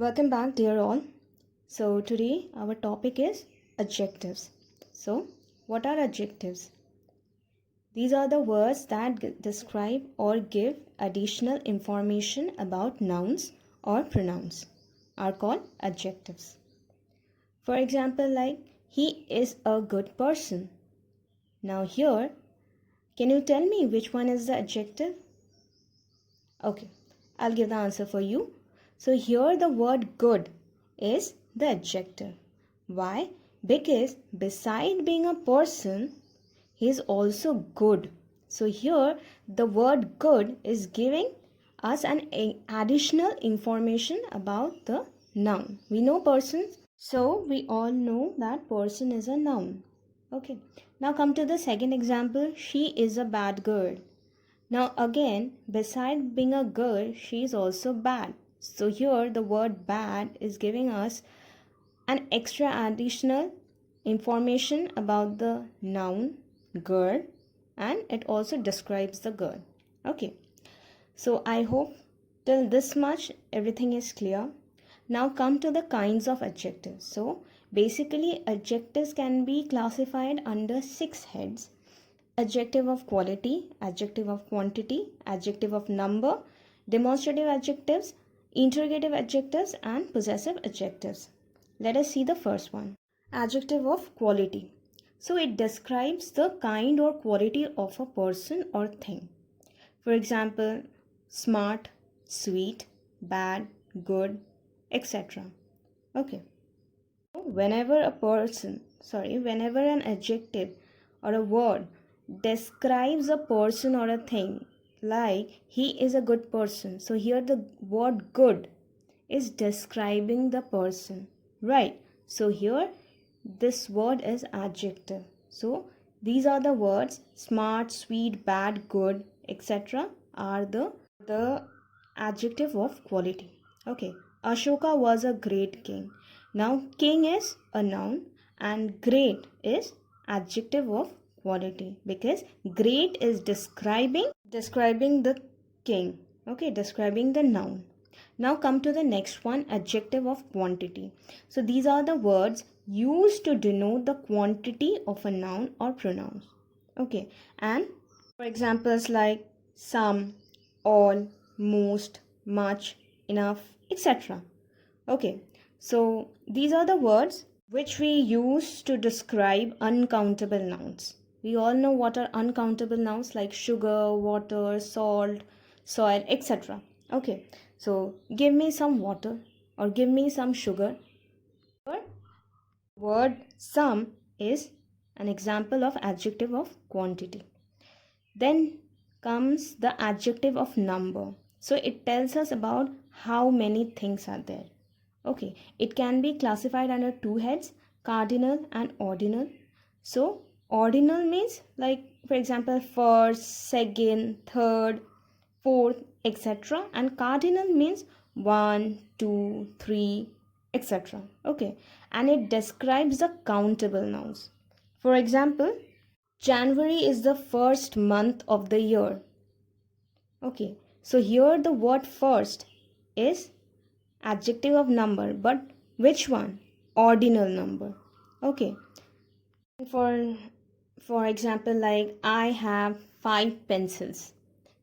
Welcome back, dear all. So, today our topic is adjectives. So, what are adjectives? These are the words that describe or give additional information about nouns or pronouns, are called adjectives. For example, like he is a good person. Now, here, can you tell me which one is the adjective? Okay, I'll give the answer for you. So here the word good is the adjective. Why? Because beside being a person, he is also good. So here the word good is giving us an additional information about the noun. We know persons, so we all know that person is a noun. Okay. Now come to the second example. She is a bad girl. Now again, beside being a girl, she is also bad. So here the word bad is giving us an extra additional information about the noun girl, and it also describes the girl. Okay. So I hope till this much everything is clear. Now come to the kinds of adjectives. So basically adjectives can be classified under 6 heads: adjective of quality, adjective of quantity, adjective of number, demonstrative adjectives, interrogative adjectives, and possessive adjectives. Let us see the first one. Adjective of quality. So it describes the kind or quality of a person or thing. For example, smart, sweet, bad, good, etc. Okay. Whenever an adjective or a word describes a person or a thing, like he is a good person, so here the word good is describing the person, right? So here this word is adjective. So these are the words smart, sweet, bad, good, etc. are the adjective of quality. Okay, Ashoka was a great king. Now king is a noun and great is adjective of quality, because great is describing the king. Okay, describing the noun. Now come to the next one, adjective of quantity. So these are the words used to denote the quantity of a noun or pronoun. Okay, and for examples like some, all, most, much, enough, etc. Okay, so these are the words which we use to describe uncountable nouns. We all know what are uncountable nouns, like sugar, water, salt, soil, etc. Okay, so give me some water or give me some sugar. Word some is an example of adjective of quantity. Then comes the adjective of number. So it tells us about how many things are there. Okay, it can be classified under 2 heads, cardinal and ordinal. So ordinal means, like for example, first, second, third, fourth, etc. And cardinal means 1, 2, 3, etc. Okay, and it describes the countable nouns. For example, January is the first month of the year. Okay, so here the word first is adjective of number, but which one? Ordinal number. Okay, for example, like I have 5 pencils.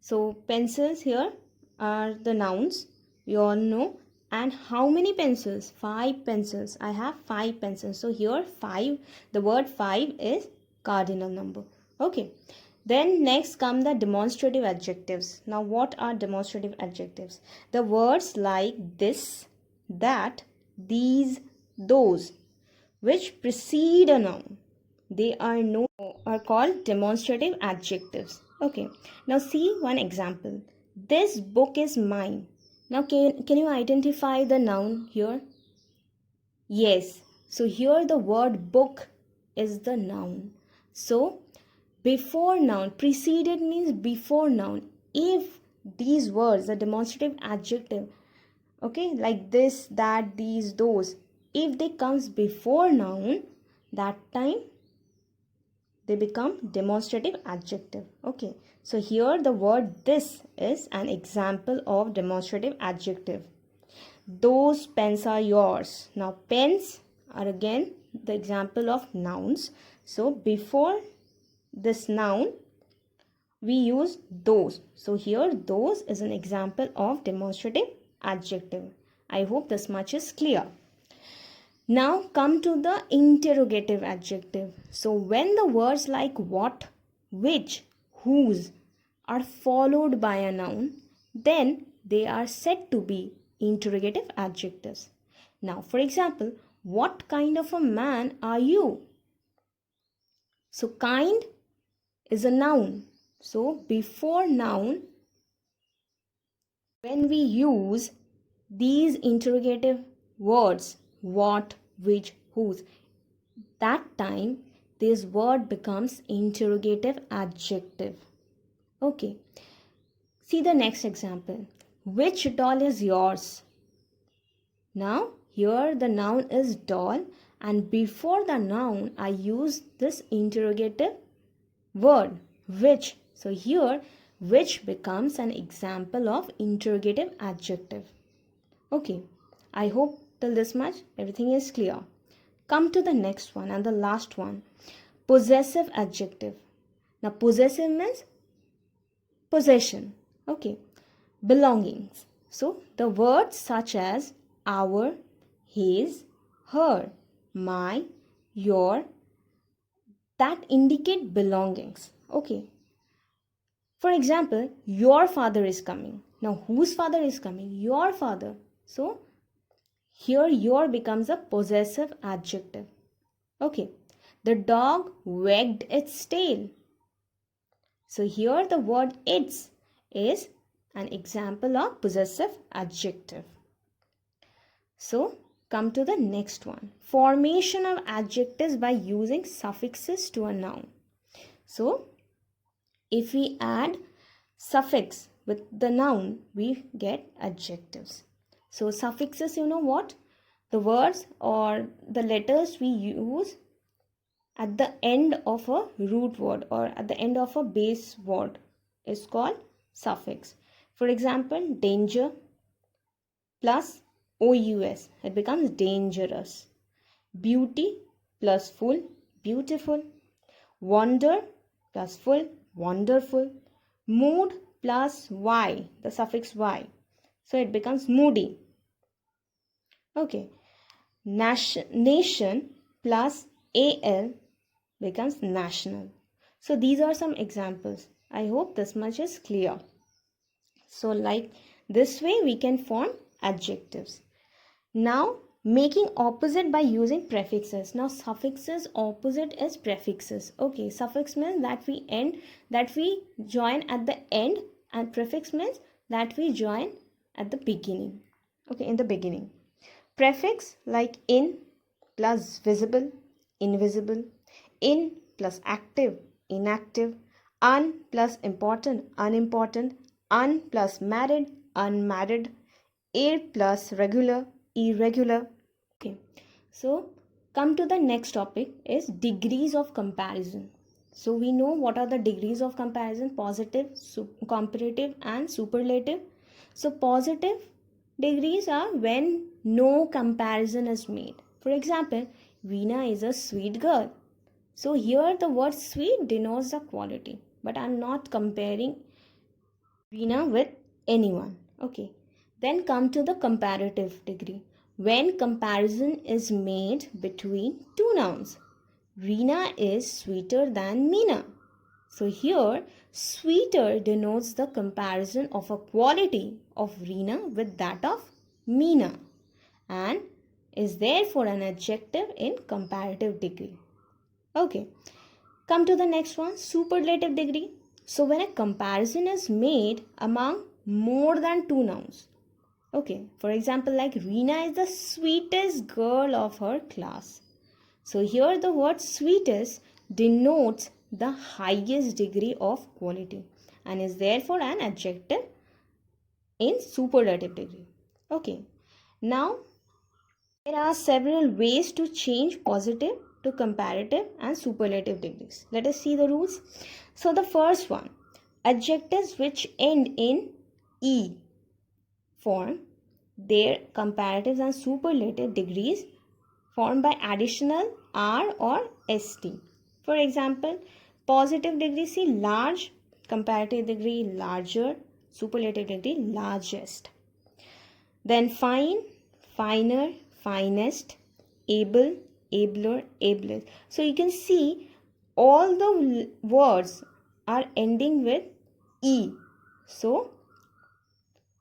So pencils here are the nouns, we all know. And how many pencils? 5 pencils. I have 5 pencils. So here 5, the word 5 is cardinal number. Okay, then next come the demonstrative adjectives. Now what are demonstrative adjectives? The words like this, that, these, those, which precede a noun, they are called demonstrative adjectives. Okay, now see one example. This book is mine. Now can you identify the noun here? Yes, so here the word book is the noun. So before noun, preceded means before noun. If these words, the demonstrative adjective, okay, like this, that, these, those, if they comes before noun, that time they become demonstrative adjective. Okay, so here the word this is an example of demonstrative adjective. Those pens are yours. Now pens are again the example of nouns. So before this noun we use those. So here those is an example of demonstrative adjective. I hope this much is clear. Now come to the interrogative adjective. So when the words like what, which, whose are followed by a noun, then they are said to be interrogative adjectives. Now for example, what kind of a man are you? So kind is a noun. So before noun, when we use these interrogative words, what, which, whose, that time this word becomes interrogative adjective. Okay. See the next example. Which doll is yours? Now here the noun is doll, and before the noun I use this interrogative word which. So here which becomes an example of interrogative adjective. Okay, I hope till this much everything is clear. Come to the next one and the last one, possessive adjective. Now possessive means possession. Okay, belongings. So the words such as our, his, her, my, your, that indicate belongings. Okay. For example, your father is coming. Now whose father is coming? Your father. So here your becomes a possessive adjective. Okay. The dog wagged its tail. So here the word its is an example of possessive adjective. So come to the next one. Formation of adjectives by using suffixes to a noun. So if we add suffix with the noun, we get adjectives. So suffixes, you know what? The words or the letters we use at the end of a root word or at the end of a base word is called suffix. For example, danger plus ous, it becomes dangerous. Beauty plus full, beautiful. Wonder plus full, wonderful. Mood plus y, the suffix y, so it becomes moody. Okay. Nation plus al becomes national. So these are some examples. I hope this much is clear. So like this way we can form adjectives. Now making opposite by using prefixes. Now suffixes opposite is prefixes. Okay, suffix means that we join at the end, and prefix means that we join at the beginning. Okay, in the beginning. Prefix like in plus visible, invisible, in plus active, inactive, un plus important, unimportant, un plus married, unmarried, a plus regular, irregular. Okay, so come to the next topic is degrees of comparison. So we know what are the degrees of comparison: positive, comparative and superlative. So positive degrees are when no comparison is made. For example, Veena is a sweet girl. So here the word sweet denotes the quality, but I'm not comparing Veena with anyone. Okay. Then come to the comparative degree. When comparison is made between two nouns. Veena is sweeter than Meena. So here sweeter denotes the comparison of a quality of Veena with that of Meena, and is therefore an adjective in comparative degree. Okay. Come to the next one, superlative degree. So when a comparison is made among more than two nouns. Okay, for example, like Reena is the sweetest girl of her class. So here the word sweetest denotes the highest degree of quality and is therefore an adjective in superlative degree. Okay, now there are several ways to change positive to comparative and superlative degrees. Let us see the rules. So the first one, adjectives which end in E form, their comparatives and superlative degrees formed by additional R or ST. For example, positive degree, see, large, comparative degree, larger, superlative degree, largest. Then fine, finer, finest, able, abler, ablest. So you can see all the words are ending with E. So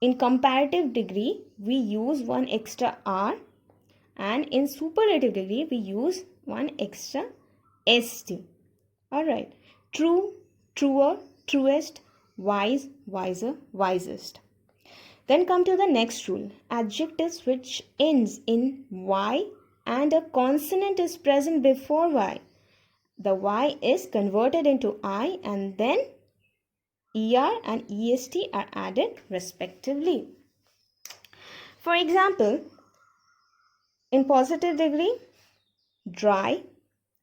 in comparative degree, we use one extra R, and in superlative degree, we use one extra ST. Alright. True, truer, truest, wise, wiser, wisest. Then come to the next rule. Adjectives which ends in Y and a consonant is present before Y. The Y is converted into I and then ER and EST are added respectively. For example, in positive degree, dry.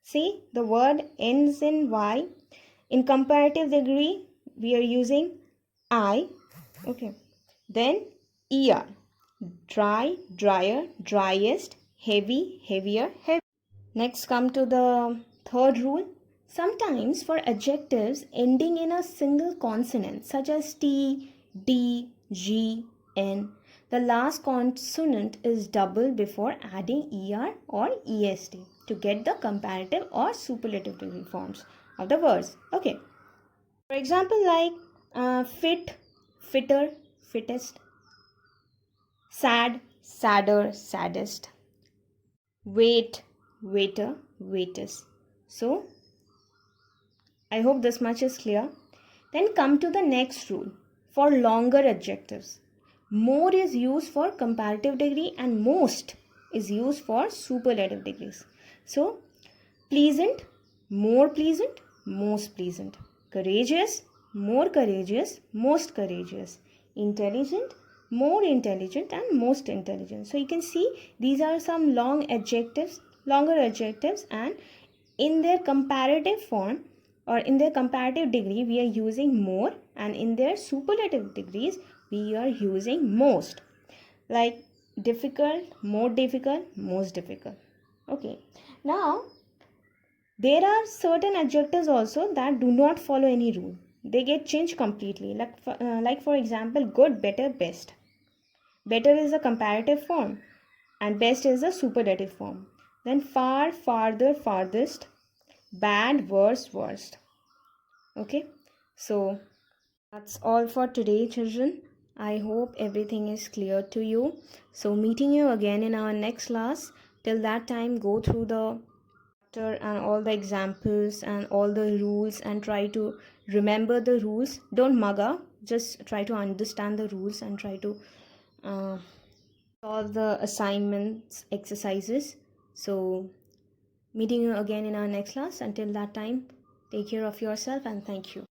See, the word ends in Y. In comparative degree, we are using I. Okay. Then ER. Dry, drier, driest, heavy, heavier, heavy. Next come to the third rule. Sometimes for adjectives ending in a single consonant such as T, D, G, N, the last consonant is double before adding ER or EST to get the comparative or superlative degree forms of the words. Okay. For example, like fit, fitter, fittest, sad, sadder, saddest, wait, waiter, waitest. So I hope this much is clear. Then come to the next rule for longer adjectives. More is used for comparative degree and most is used for superlative degrees. So pleasant, more pleasant, most pleasant. Courageous, more courageous, most courageous. Intelligent, more intelligent and most intelligent. So you can see these are some long adjectives, longer adjectives, and in their comparative form or in their comparative degree we are using more, and in their superlative degrees we are using most, like difficult, more difficult, most difficult. Okay, now there are certain adjectives also that do not follow any rule. They get changed completely. Like for example, good, better, best. Better is the comparative form and best is the superlative form. Then far, farther, farthest, bad, worse, worst. Okay, so that's all for today, children. I hope everything is clear to you. So meeting you again in our next class. Till that time, go through the and all the examples and all the rules and try to remember the rules. Don't mug up, just try to understand the rules and try to solve the assignments exercises. So meeting you again in our next class. Until that time, take care of yourself and thank you.